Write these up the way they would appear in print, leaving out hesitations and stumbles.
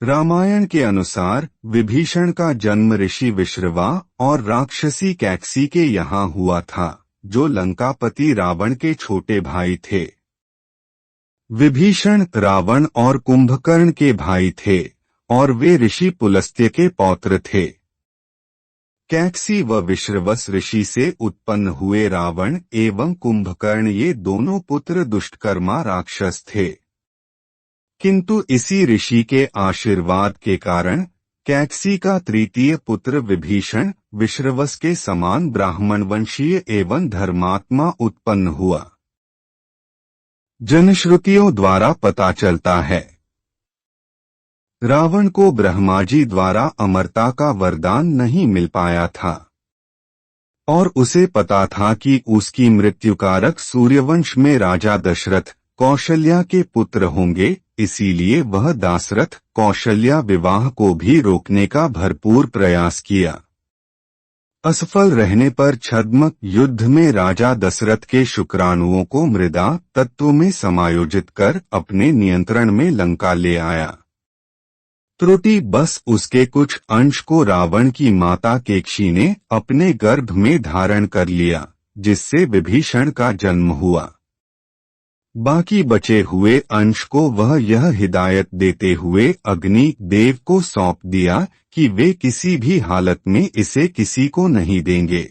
रामायण के अनुसार विभीषण का जन्म ऋषि विश्रवा और राक्षसी कैकसी के यहाँ हुआ था, जो लंकापति रावण के छोटे भाई थे। विभीषण रावण और कुंभकर्ण के भाई थे और वे ऋषि पुलस्त्य के पौत्र थे। कैकसी व विश्रवस ऋषि से उत्पन्न हुए रावण एवं कुंभकर्ण ये दोनों पुत्र दुष्टकर्मा राक्षस थे। किंतु इसी ऋषि के आशीर्वाद के कारण कैकसी का तृतीय पुत्र विभीषण विश्रवस के समान ब्राह्मणवंशीय एवं धर्मात्मा उत्पन्न हुआ। जनश्रुतियों द्वारा पता चलता है, रावण को ब्रह्माजी द्वारा अमरता का वरदान नहीं मिल पाया था और उसे पता था कि उसकी मृत्युकारक सूर्यवंश में राजा दशरथ कौशल्या के पुत्र होंगे, इसीलिए वह दाशरथ कौशल्या विवाह को भी रोकने का भरपूर प्रयास किया। असफल रहने पर छद्मक युद्ध में राजा दशरथ के शुक्राणुओं को मृदा तत्व में समायोजित कर अपने नियंत्रण में लंका ले आया। त्रुटि बस उसके कुछ अंश को रावण की माता केकशी ने अपने गर्भ में धारण कर लिया, जिससे विभीषण का जन्म हुआ। बाकी बचे हुए अंश को वह यह हिदायत देते हुए अग्नि देव को सौंप दिया कि वे किसी भी हालत में इसे किसी को नहीं देंगे।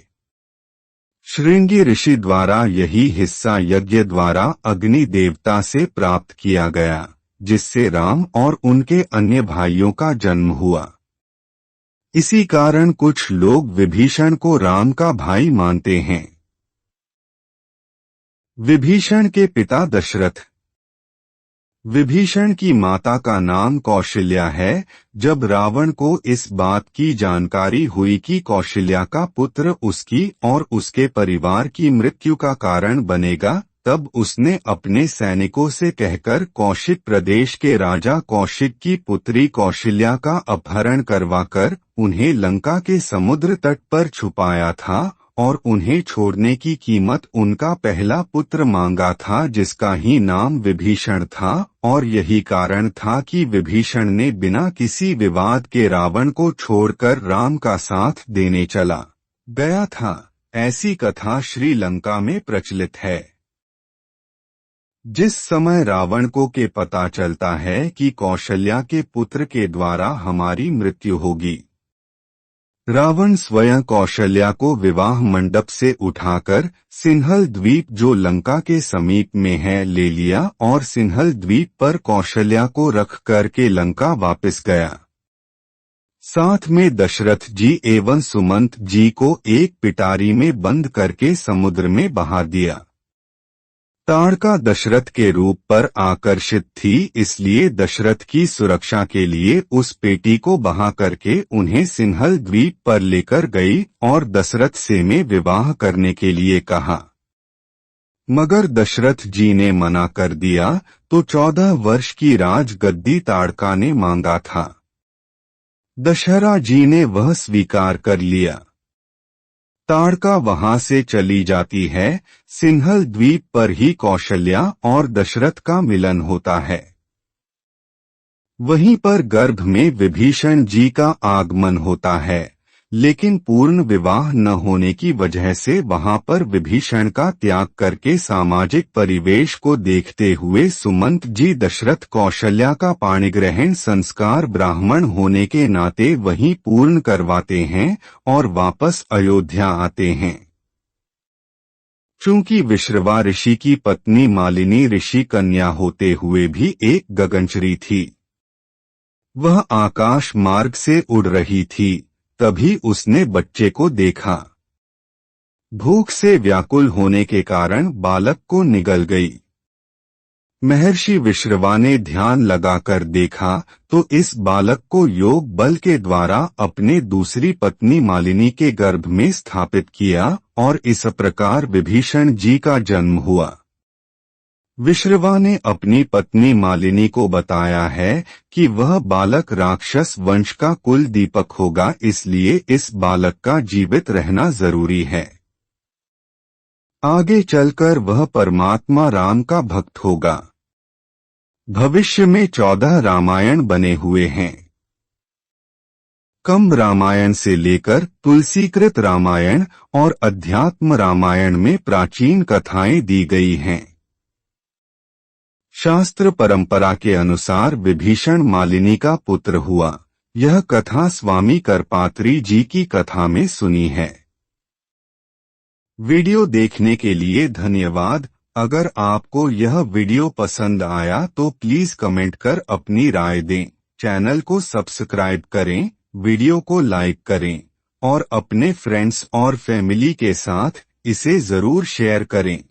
श्रृंगी ऋषि द्वारा यही हिस्सा यज्ञ द्वारा अग्नि देवता से प्राप्त किया गया, जिससे राम और उनके अन्य भाइयों का जन्म हुआ। इसी कारण कुछ लोग विभीषण को राम का भाई मानते हैं। विभीषण के पिता दशरथ। विभीषण की माता का नाम कौशल्या है। जब रावण को इस बात की जानकारी हुई कि कौशल्या का पुत्र उसकी और उसके परिवार की मृत्यु का कारण बनेगा, तब उसने अपने सैनिकों से कहकर कौशिक प्रदेश के राजा कौशिक की पुत्री कौशल्या का अपहरण करवाकर उन्हें लंका के समुद्र तट पर छुपाया था और उन्हें छोड़ने की कीमत उनका पहला पुत्र मांगा था, जिसका ही नाम विभीषण था। और यही कारण था कि विभीषण ने बिना किसी विवाद के रावण को छोड़कर राम का साथ देने चला गया था। ऐसी कथा श्रीलंका में प्रचलित है। जिस समय रावण को के पता चलता है कि कौशल्या के पुत्र के द्वारा हमारी मृत्यु होगी, रावण स्वयं कौशल्या को विवाह मंडप से उठाकर सिंहल द्वीप जो लंका के समीप में है ले लिया और सिंहल द्वीप पर कौशल्या को रख करके लंका वापस गया। साथ में दशरथ जी एवं सुमंत जी को एक पिटारी में बंद करके समुद्र में बहा दिया। ताड़का दशरथ के रूप पर आकर्षित थी, इसलिए दशरथ की सुरक्षा के लिए उस पेटी को बहा करके उन्हें सिंहल द्वीप पर लेकर गई और दशरथ से में विवाह करने के लिए कहा। मगर दशरथ जी ने मना कर दिया तो 14 वर्ष की राजगद्दी ताड़का ने मांगा था। दशहरा जी ने वह स्वीकार कर लिया। ताड़का वहां से चली जाती है। सिंहल द्वीप पर ही कौशल्या और दशरथ का मिलन होता है। वहीं पर गर्भ में विभीषण जी का आगमन होता है, लेकिन पूर्ण विवाह न होने की वजह से वहां पर विभीषण का त्याग करके सामाजिक परिवेश को देखते हुए सुमंत जी दशरथ कौशल्या का पाणिग्रहण संस्कार ब्राह्मण होने के नाते वहीं पूर्ण करवाते हैं और वापस अयोध्या आते हैं। चूंकि विश्रवा ऋषि की पत्नी मालिनी ऋषि कन्या होते हुए भी एक गगनचरी थी, वह आकाश मार्ग से उड़ रही थी, तभी उसने बच्चे को देखा। भूख से व्याकुल होने के कारण बालक को निगल गई। महर्षि विश्रवा ने ध्यान लगाकर देखा तो इस बालक को योग बल के द्वारा अपने दूसरी पत्नी मालिनी के गर्भ में स्थापित किया और इस प्रकार विभीषण जी का जन्म हुआ। विश्रवा ने अपनी पत्नी मालिनी को बताया है कि वह बालक राक्षस वंश का कुल दीपक होगा, इसलिए इस बालक का जीवित रहना जरूरी है। आगे चलकर वह परमात्मा राम का भक्त होगा। भविष्य में 14 रामायण बने हुए हैं। कंब रामायण से लेकर तुलसीकृत रामायण और अध्यात्म रामायण में प्राचीन कथाएं दी गई हैं। शास्त्र परंपरा के अनुसार विभीषण मालिनी का पुत्र हुआ। यह कथा स्वामी करपात्री जी की कथा में सुनी है। वीडियो देखने के लिए धन्यवाद। अगर आपको यह वीडियो पसंद आया तो प्लीज कमेंट कर अपनी राय दें। चैनल को सब्सक्राइब करें, वीडियो को लाइक करें और अपने फ्रेंड्स और फैमिली के साथ इसे जरूर शेयर करें।